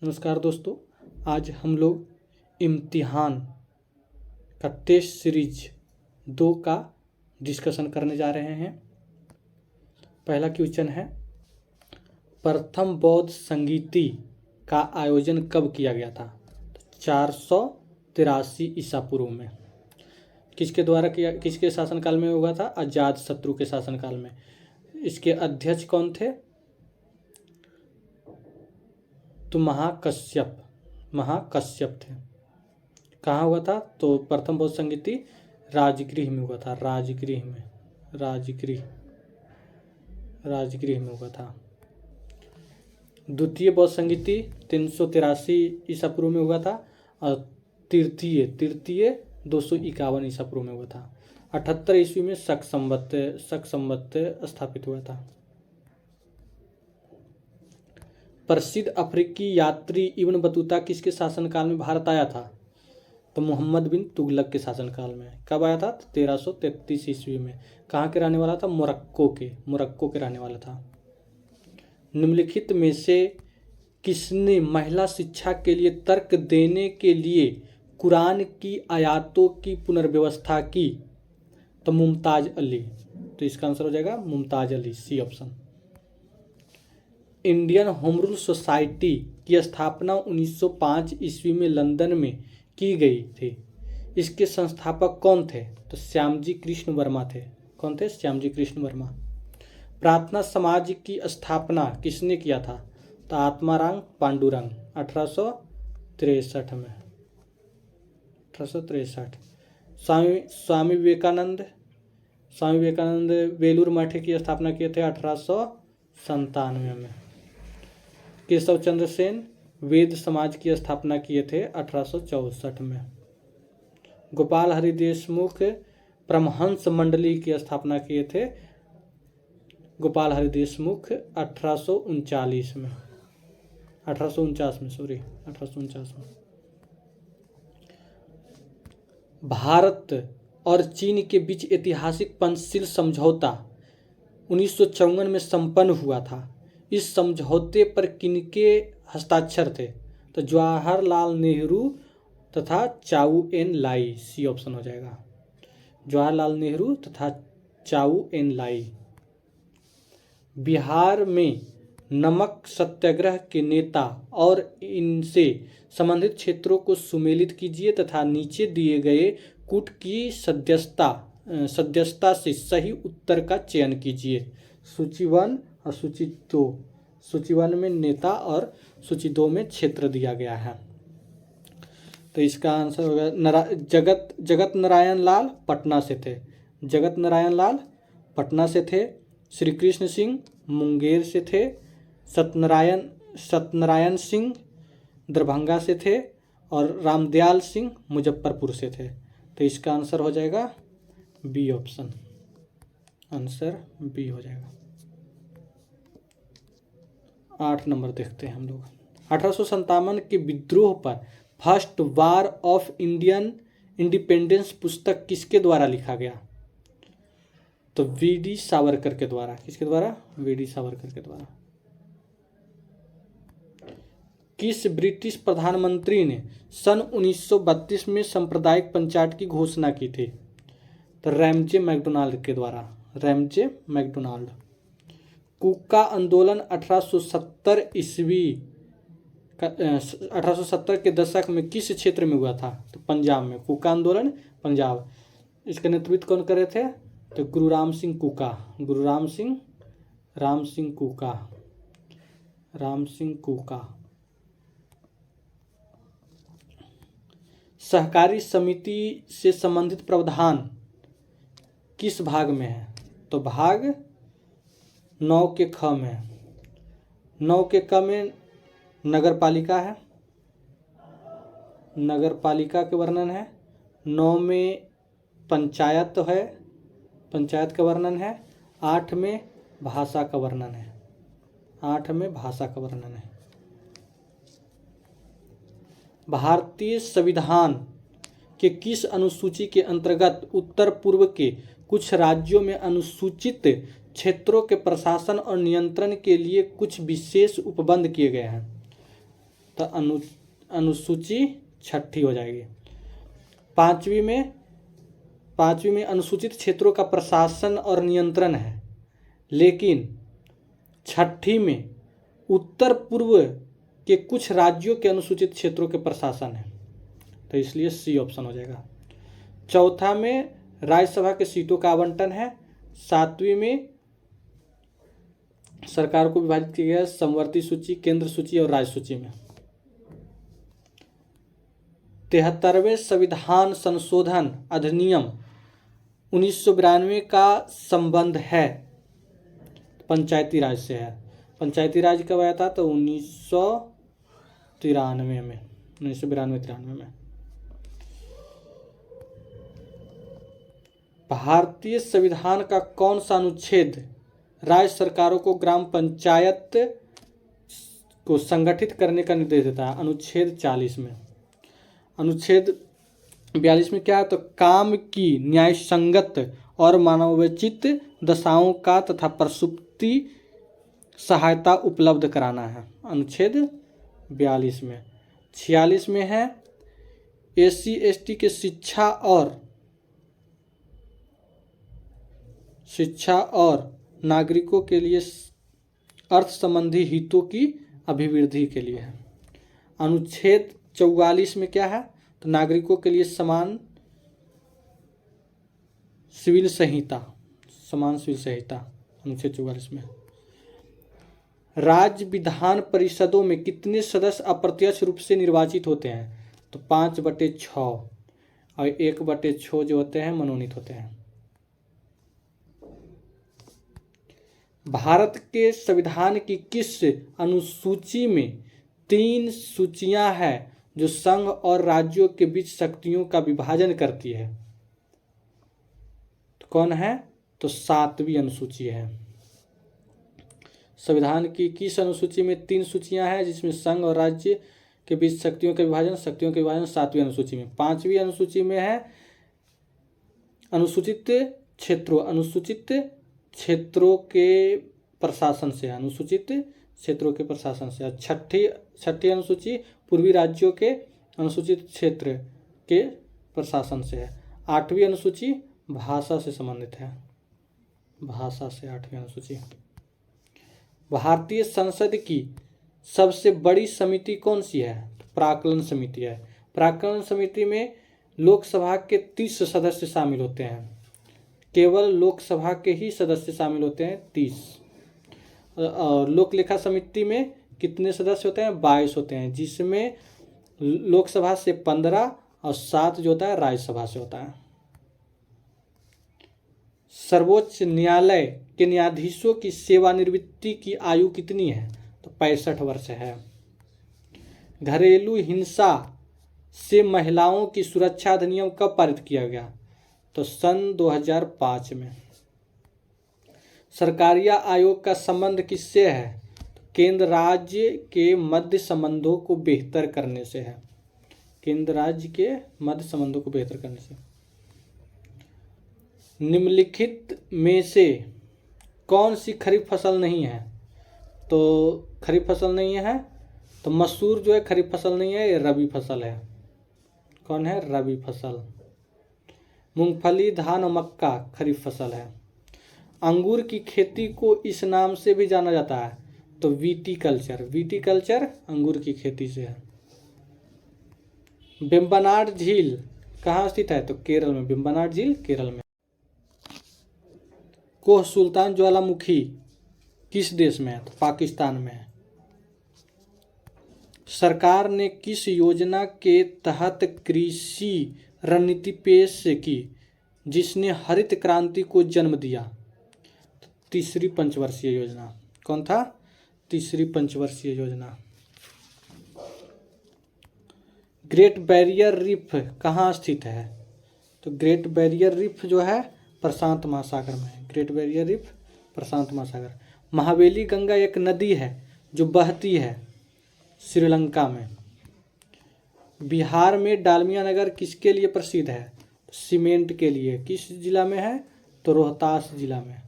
नमस्कार दोस्तों। आज हम लोग इम्तिहान का टेस्ट सीरीज 2 का डिस्कशन करने जा रहे हैं। पहला क्वेश्चन है, प्रथम बौद्ध संगीति का आयोजन कब किया गया था? 483 ईसा पूर्व में। किसके द्वारा किया, किसके शासनकाल में हुआ था? अजातशत्रु के शासनकाल में। इसके अध्यक्ष कौन थे? तो महाकश्यप थे। कहाँ हुआ था? तो प्रथम बौद्ध संगीति राजगृह में हुआ था। राजगृह में हुआ था। द्वितीय बौद्ध संगीति 383 ईसा पूर्व में हुआ था और तृतीय 251 ईसा पूर्व में हुआ था। 78 ईस्वी में शक संवत स्थापित हुआ था। प्रसिद्ध अफ्रीकी यात्री इब्न बतूता किसके शासनकाल में भारत आया था? तो मोहम्मद बिन तुगलक के शासनकाल में। कब आया था? 1333 ईस्वी में। कहाँ के रहने वाला था? मोरक्को के रहने वाला था। निम्नलिखित में से किसने महिला शिक्षा के लिए तर्क देने के लिए कुरान की आयतों की पुनर्व्यवस्था की? तो मुमताज अली। तो इसका आंसर हो जाएगा Mumtaz Ali, C option. Indian home rule society की स्थापना 1905 ईस्वी में लंदन में की गई थी। इसके संस्थापक कौन थे? तो श्यामजी कृष्ण वर्मा थे। कौन थे? श्यामजी कृष्ण वर्मा। प्रार्थना समाज की स्थापना किसने किया था? तो आत्माराम पांडुरंग 1863 में। 1863। स्वामी विवेकानंद वेलूर मठ की स्थापना किए थे 1897 में। केशव चंद्र सेन वेद समाज की स्थापना किए थे 1864 में। गोपाल हरि देशमुख परमहंस मंडली की स्थापना किए थे 1849 में। 1849 में। भारत और चीन के बीच ऐतिहासिक पंचशील समझौता 1954 में संपन्न हुआ था। इस समझौते पर किनके हस्ताक्षर थे? तो जवाहरलाल नेहरू तथा चाउ एन लाई, सी ऑप्शन हो जाएगा। जवाहरलाल नेहरू तथा चाउ एन लाई। बिहार में नमक सत्याग्रह के नेता और इनसे संबंधित क्षेत्रों को सुमेलित कीजिए तथा नीचे दिए गए कूट की सदस्यता से सही उत्तर का चयन कीजिए। सूची 1 और सूची 2। सूची 1 में नेता और सूची 2 में क्षेत्र दिया गया है। तो इसका आंसर होगा जगत नारायण लाल पटना से थे। जगत नारायण लाल पटना से थे। श्री कृष्ण सिंह मुंगेर से थे। सत्यनारायण सिंह दरभंगा से थे और रामदयाल सिंह मुजफ्फरपुर से थे। तो इसका आंसर हो जाएगा बी ऑप्शन। आंसर बी हो जाएगा। 8 नंबर देखते हैं हम लोग। 1857 के विद्रोह पर first war of Indian independence पुस्तक किसके द्वारा लिखा गया? तो वी.डी. सावरकर के द्वारा। किसके द्वारा? वी.डी. सावरकर के द्वारा। किस ब्रिटिश प्रधानमंत्री ने सन 1932 में सांप्रदायिक पंचायत की घोषणा की थी? तो रैमजे मैकडोनाल्ड के द्वारा। Ramsay McDonald. कूका आंदोलन 1870 के दशक में किस क्षेत्र में हुआ था? तो पंजाब में। कूका आंदोलन पंजाब। इसका नेतृत्व कौन कर रहे थे? तो राम सिंह कूका। सहकारी समिति से संबंधित प्रावधान किस भाग में है? तो भाग 9 के ख में। 9 के क में नगर पालिका है। नगर पालिका के वर्णन है। 9 में पंचायत है, पंचायत का वर्णन है। 8 में भाषा का वर्णन है। 8 में भाषा का वर्णन है। भारतीय संविधान के किस अनुसूची के अंतर्गत उत्तर पूर्व के कुछ राज्यों में अनुसूचित क्षेत्रों के प्रशासन और नियंत्रण के लिए कुछ विशेष उपबंध किए गए हैं? तो अनुसूची छठी हो जाएगी। पांचवी में अनुसूचित क्षेत्रों का प्रशासन और नियंत्रण है, लेकिन छठी में उत्तर पूर्व के कुछ राज्यों के अनुसूचित क्षेत्रों के प्रशासन है, तो इसलिए सी ऑप्शन हो जाएगा। चौथा में राज्यसभा के सीटों का आवंटन है। सातवीं में सरकार को विभाजित किया गया समवर्ती सूची, केंद्र सूची और राज्य सूची में। 73वें संविधान संशोधन अधिनियम 1992 का संबंध है पंचायती राज से है। पंचायती राज कब आया था? तो 1993 में, 1992-93 में। भारतीय संविधान का कौन सा अनुच्छेद राज्य सरकारों को ग्राम पंचायत को संगठित करने का निर्देश देता है? अनुच्छेद 40 में। अनुच्छेद 42 में क्या है? तो काम की न्यायसंगत और मानवोचित दशाओं का तथा प्रसूति सहायता उपलब्ध कराना है, अनुच्छेद 42 में। 46 में है SC/ST के शिक्षा और नागरिकों के लिए अर्थ संबंधी हितों की अभिवृद्धि के लिए है। अनुच्छेद 44 में क्या है? तो नागरिकों के लिए समान सिविल संहिता, अनुच्छेद 44 में। राज्य विधान परिषदों में कितने सदस्य अप्रत्यक्ष रूप से निर्वाचित होते हैं? तो 5/6 और 1/6 जो होते हैं मनोनीत होते हैं। भारत के संविधान की किस अनुसूची में 3 सूचियां हैं जो संघ और राज्यों के बीच शक्तियों का विभाजन करती है? तो कौन है? तो 7वीं अनुसूची है। संविधान की किस अनुसूची में 3 सूचियां हैं जिसमें संघ और राज्य के बीच शक्तियों का विभाजन 7वीं अनुसूची में। 5वीं अनुसूची में है अनुसूचित क्षेत्रों के प्रशासन से, अनुसूचित क्षेत्रों के प्रशासन से। छठी अनुसूची पूर्वी राज्यों के अनुसूचित क्षेत्र के प्रशासन से है। 8वीं अनुसूची भाषा से संबंधित है, भाषा से 8वीं अनुसूची। भारतीय संसद की सबसे बड़ी समिति कौन सी है? तो प्राक्कलन समिति है। प्राक्कलन समिति में लोकसभा के 30 सदस्य शामिल होते हैं, केवल लोकसभा के ही सदस्य शामिल होते हैं 30। और लोक लेखा समिति में कितने सदस्य होते हैं? 22 होते हैं, जिसमें लोकसभा से 15 और 7 जो होता है राज्यसभा से होता है। सर्वोच्च न्यायालय के न्यायाधीशों की सेवानिवृत्ति की आयु कितनी है? तो 65 वर्ष है। घरेलू हिंसा से महिलाओं की सुरक्षा अधिनियम कब पारित किया गया? तो सन 2005 में। सरकारिया आयोग का संबंध किससे है? तो केंद्र राज्य के मध्य संबंधों को बेहतर करने से है, केंद्र राज्य के मध्य संबंधों को बेहतर करने से। निम्नलिखित में से कौन सी खरीफ फसल नहीं है? तो खरीफ फसल नहीं है तो मसूर जो है खरीफ फसल नहीं है, ये रबी फसल है। कौन है? रबी फसल। मूंगफली, धान और मक्का खरीफ फसल है। अंगूर की खेती को इस नाम से भी जाना जाता है, तो विटीकल्चर। विटीकल्चर अंगूर की खेती से है। वेम्बनाड झील कहाँ स्थित है? तो केरल में। वेम्बनाड झील केरल में। कोह सुल्तान ज्वालामुखी किस देश में है? तो पाकिस्तान में है। सरकार ने किस योजना के तहत कृषि रणनीति पेश की जिसने हरित क्रांति को जन्म दिया? तो तीसरी पंचवर्षीय योजना। कौन था? तीसरी पंचवर्षीय योजना। ग्रेट बैरियर रीफ कहाँ स्थित है? तो ग्रेट बैरियर रीफ जो है प्रशांत महासागर में है। ग्रेट बैरियर रीफ प्रशांत महासागर। महावेली गंगा एक नदी है जो बहती है श्रीलंका में। बिहार में डालमिया नगर किसके लिए प्रसिद्ध है? सीमेंट के लिए। किस जिला में है? तो रोहतास जिला में।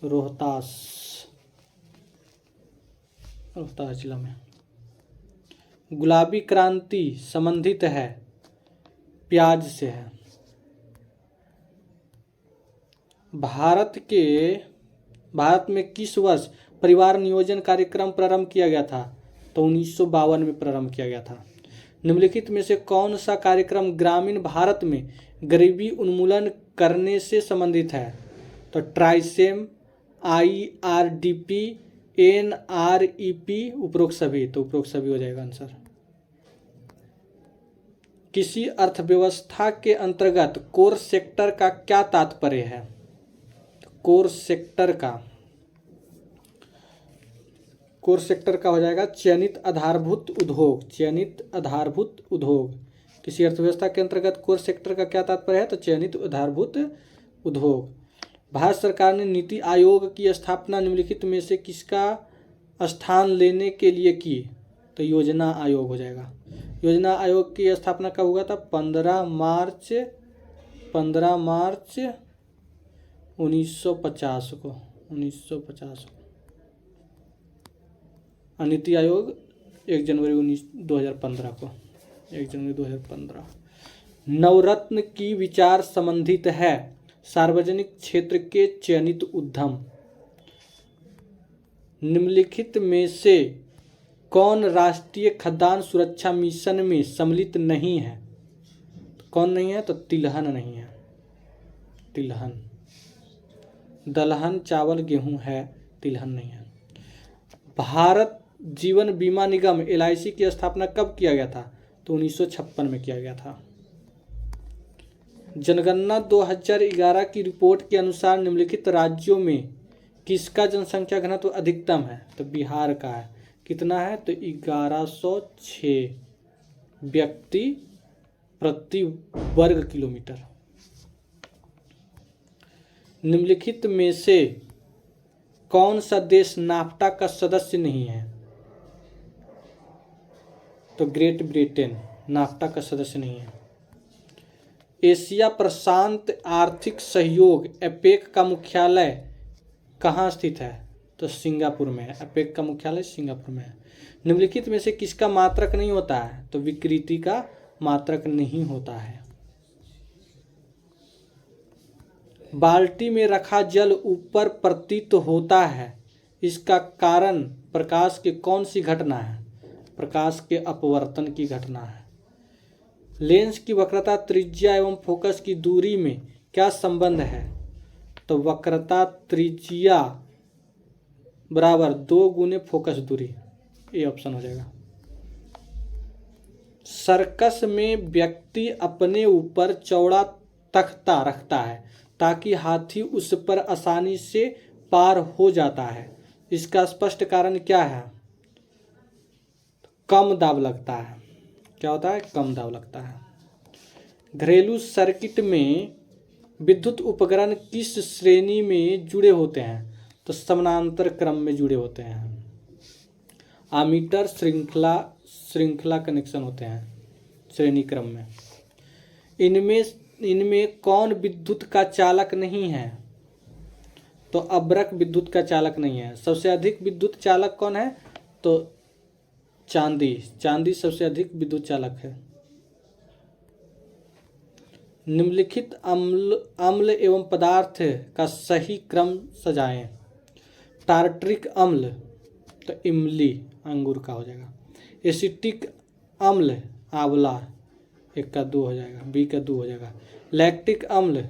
रोहतास जिला में। गुलाबी क्रांति संबंधित है प्याज से है। भारत में किस वर्ष परिवार नियोजन कार्यक्रम प्रारंभ किया गया था? तो 1952 में प्रारंभ किया गया था। निम्नलिखित में से कौन सा कार्यक्रम ग्रामीण भारत में गरीबी उन्मूलन करने से संबंधित है? तो ट्राइसेम, IRDP, NREP, उपरोक्त सभी। तो उपरोक्त सभी हो जाएगा आंसर। किसी अर्थव्यवस्था के अंतर्गत कोर सेक्टर का क्या तात्पर्य है? कोर सेक्टर का हो जाएगा चयनित आधारभूत उद्योग। चयनित आधारभूत उद्योग। किसी अर्थव्यवस्था के अंतर्गत कोर सेक्टर का क्या तात्पर्य है? तो चयनित आधारभूत उद्योग। भारत सरकार ने नीति आयोग की स्थापना निम्नलिखित में से किसका स्थान लेने के लिए की? तो योजना आयोग हो जाएगा। योजना आयोग की स्थापना कब हुआ था? 15 मार्च 1950 को। 1950 को। नीति आयोग 1 जनवरी 2015 को। 1 जनवरी 2015। नवरत्न की विचार संबंधित है सार्वजनिक क्षेत्र के चयनित उद्यम। निम्नलिखित में से कौन राष्ट्रीय खाद्यान्न सुरक्षा मिशन में सम्मिलित नहीं है? कौन नहीं है? तो तिलहन नहीं है। तिलहन, दलहन चावल गेहूं है, तिलहन नहीं है। भारत जीवन बीमा निगम LIC की स्थापना कब किया गया था? तो 1956 में किया गया था। जनगणना 2011 की रिपोर्ट के अनुसार निम्नलिखित राज्यों में किसका जनसंख्या घनत्व अधिकतम है? तो बिहार का है। कितना है? तो 1106 व्यक्ति प्रति वर्ग किलोमीटर। निम्नलिखित में से कौन सा देश नाफ्टा का सदस्य नहीं है? तो ग्रेट ब्रिटेन नाफ्टा का सदस्य नहीं है। एशिया प्रशांत आर्थिक सहयोग एपेक का मुख्यालय कहाँ स्थित है? तो सिंगापुर में है। एपेक का मुख्यालय सिंगापुर में है। निम्नलिखित में से किसका मात्रक नहीं होता है? तो विकृति का मात्रक नहीं होता है। बाल्टी में रखा जल ऊपर प्रतीत होता है, इसका कारण प्रकाश की कौन सी घटना है? प्रकाश के अपवर्तन की घटना है। लेंस की वक्रता, त्रिज्या एवं फोकस की दूरी में क्या संबंध है? तो वक्रता त्रिज्या बराबर 2 गुने फोकस दूरी। ये ऑप्शन हो जाएगा। सर्कस में व्यक्ति अपने ऊपर चौड़ा तख्ता रखता है ताकि हाथी उस पर आसानी से पार हो जाता है। इसका स्पष्ट कारण क्या है? कम दाब लगता है। क्या होता है? कम दाब लगता है। घरेलू सर्किट में विद्युत उपकरण किस श्रेणी में जुड़े होते हैं? तो समानांतर क्रम में जुड़े होते हैं। आमीटर श्रृंखला कनेक्शन होते हैं श्रेणी क्रम में। इनमें कौन विद्युत का चालक नहीं है? तो अभ्रक विद्युत का चालक नहीं है। सबसे अधिक विद्युत चालक कौन है? तो चांदी सबसे अधिक विद्युत चालक है। निम्नलिखित अम्ल एवं पदार्थ का सही क्रम सजाएं। टार्ट्रिक अम्ल तो इमली अंगूर का हो जाएगा। एसिटिक अम्ल आंवला 1 का 2 हो जाएगा, बी का 2 हो जाएगा। लैक्टिक अम्ल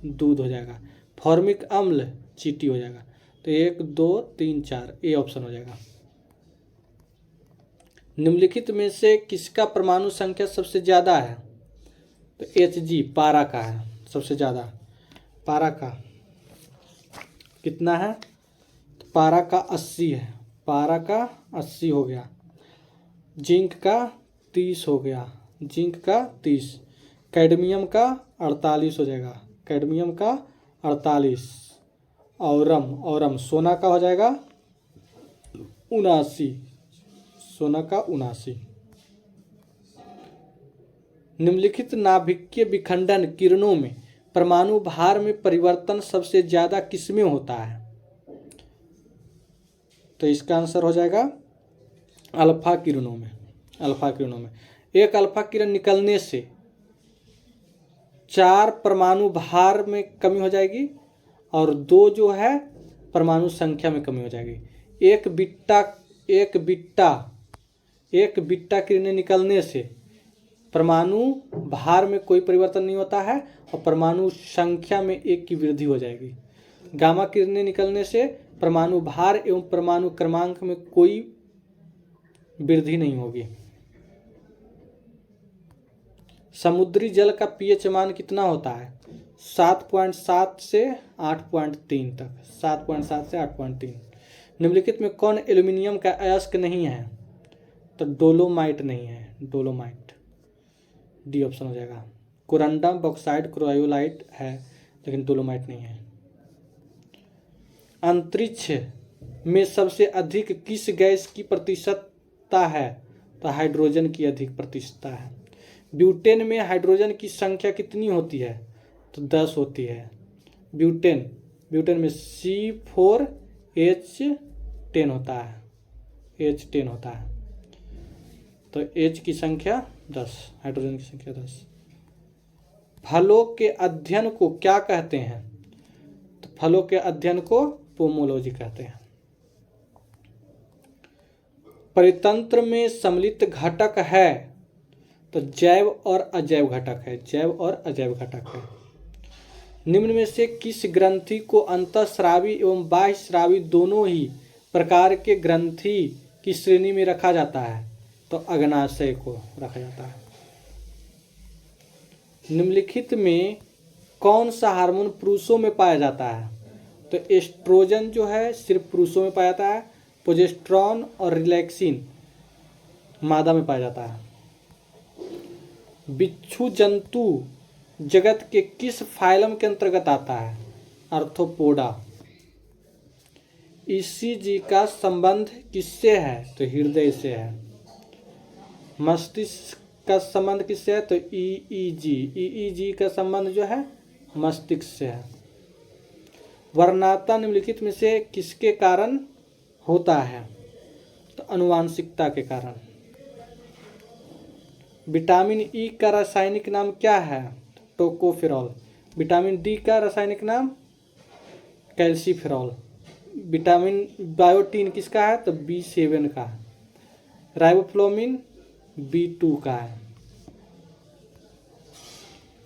दूध हो जाएगा। फॉर्मिक अम्ल चींटी हो जाएगा। तो 1 2 3 4 ए ऑप्शन हो जाएगा। निम्नलिखित में से किसका परमाणु संख्या सबसे ज़्यादा है? तो Hg पारा का है सबसे ज़्यादा। पारा का कितना है? तो पारा का 80 है। पारा का 80 हो गया। जिंक का 30 हो गया। जिंक का 30। कैडमियम का 48 हो जाएगा। कैडमियम का 48। औरम सोना का हो जाएगा 79। सोना का 79। निम्नलिखित नाभिकीय विखंडन किरणों में परमाणु भार में परिवर्तन सबसे ज्यादा किसमें होता है? तो इसका आंसर हो जाएगा अल्फा किरणों में। अल्फा किरणों में। एक अल्फा किरण निकलने से 4 परमाणु भार में कमी हो जाएगी और 2 जो है परमाणु संख्या में कमी हो जाएगी। एक बीटा किरणें निकलने से परमाणु भार में कोई परिवर्तन नहीं होता है और परमाणु संख्या में 1 की वृद्धि हो जाएगी। गामा किरणें निकलने से परमाणु भार एवं परमाणु क्रमांक में कोई वृद्धि नहीं होगी। समुद्री जल का पीएच मान कितना होता है? 7.7 से 8.3 तक। 7.7 से 8.3। निम्नलिखित में कौन एल्यूमिनियम का अयस्क नहीं है? तो डोलोमाइट नहीं है, डोलोमाइट। डी ऑप्शन हो जाएगा। कोरंडम, बॉक्साइट, क्रोयोलाइट है लेकिन डोलोमाइट नहीं है। अंतरिक्ष में सबसे अधिक किस गैस की प्रतिशतता है? तो हाइड्रोजन की अधिक प्रतिशतता है। ब्यूटेन में हाइड्रोजन की संख्या कितनी होती है? तो 10 होती है। ब्यूटेन में C4H10 होता है, H10 होता है। तो H की संख्या 10, हाइड्रोजन की संख्या 10। फलों के अध्ययन को क्या कहते हैं? तो फलों के अध्ययन को पोमोलॉजी कहते हैं। परितंत्र में सम्मिलित घटक है तो जैव और अजैव घटक है, जैव और अजैव घटक है। निम्न में से किस ग्रंथि को अंतःस्रावी एवं बाह्य स्रावी दोनों ही प्रकार के ग्रंथि की श्रेणी में रखा जाता है? तो अग्नाशय को रखा जाता है। निम्नलिखित में कौन सा हार्मोन पुरुषों में पाया जाता है? तो एस्ट्रोजन जो है सिर्फ पुरुषों में पाया जाता है। प्रोजेस्टेरॉन और रिलैक्सिन मादा में पाया जाता है। बिच्छू जंतु जगत के किस फाइलम के अंतर्गत आता है? आर्थ्रोपोडा। ईसीजी का संबंध किससे है? तो हृदय से है। मस्तिष्क का संबंध किससे है? तो ईईजी का संबंध जो है मस्तिष्क से है। वर्णता निम्नलिखित में से किसके कारण होता है? तो आनुवांशिकता के कारण। विटामिन ई का रासायनिक नाम क्या है? टोकोफेरॉल। विटामिन डी का रासायनिक नाम कैल्सीफेरॉल। विटामिन बायोटीन किसका है? तो B7 का है। राइबोफ्लोविन B2 का है।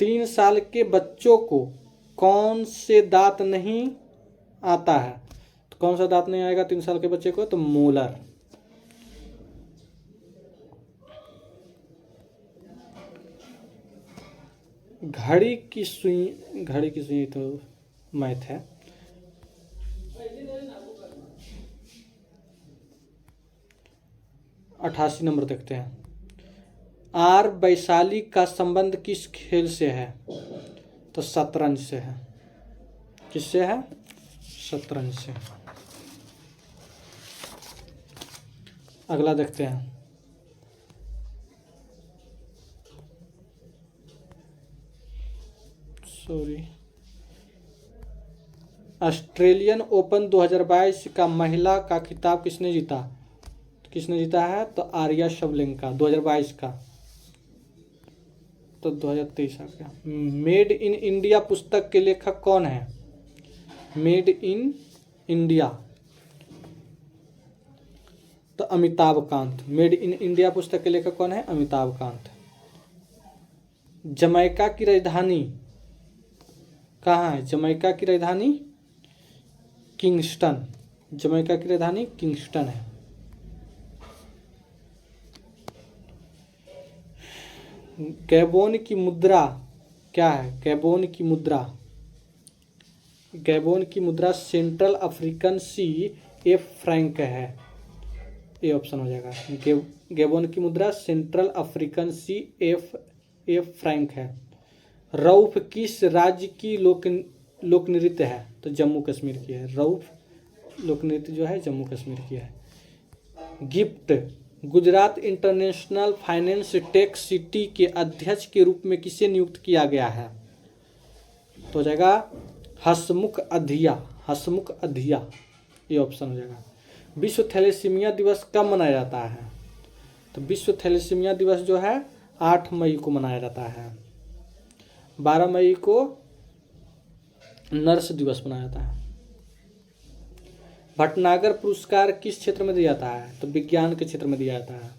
3 साल के बच्चों को कौन से दांत नहीं आता है? तो कौन सा दांत नहीं आएगा 3 साल के बच्चे को? तो मोलर। घड़ी की सुई तो मैथ है। अठासी नंबर देखते हैं। आर वैशाली का संबंध किस खेल से है? तो शतरंज से है। किससे है? शतरंज से। अगला देखते हैं। ऑस्ट्रेलियन ओपन 2022 का महिला का खिताब किसने जीता? किसने जीता है? तो आर्या शवलेंका। 2022 का। तो 2023 आ गया। मेड इन इंडिया पुस्तक के लेखक कौन है? मेड इन इंडिया तो Amitabh Kant. Made in India पुस्तक के लेखक कौन है? अमिताभ कांत। जमैका की राजधानी कहाँ है? जमैका की राजधानी किंगस्टन। जमैका की राजधानी किंगस्टन है। गैबोन की मुद्रा क्या है? गैबोन की मुद्रा सेंट्रल अफ्रीकन CF फ्रैंक है। ये ऑप्शन हो जाएगा। गैबोन की मुद्रा सेंट्रल अफ्रीकन CF फ्रैंक है। रऊफ किस राज्य की लोक नृत्य है? तो जम्मू कश्मीर की है। रऊफ लोक नृत्य जो है जम्मू कश्मीर की है। Gift Gujarat international finance tech city के अध्यक्ष के रूप में किसे नियुक्त किया गया है? तो हो जाएगा हसमुख अधिया। ये ऑप्शन हो जाएगा। विश्व थैलेसीमिया दिवस कब मनाया जाता है? तो विश्व थैलेसीमिया दिवस जो है 8 मई को मनाया जाता है। 12 मई को नर्स दिवस मनाया जाता है। भटनागर पुरस्कार किस क्षेत्र में दिया जाता है? तो विज्ञान के क्षेत्र में दिया जाता है।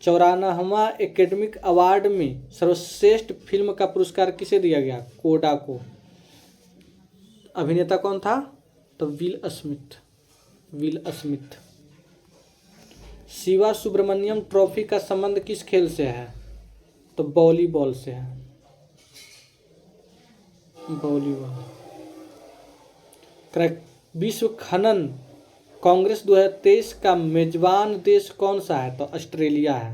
94वां एकेडमिक अवार्ड में सर्वश्रेष्ठ फिल्म का पुरस्कार किसे दिया गया? कोडा को। अभिनेता कौन था? तो Will Smith. Shiva Subramaniam trophy का संबंध किस खेल से है? तो वॉलीबॉल से है, वॉलीबॉल। विश्व खनन कांग्रेस 2023 का मेजबान देश कौन सा है? तो ऑस्ट्रेलिया है।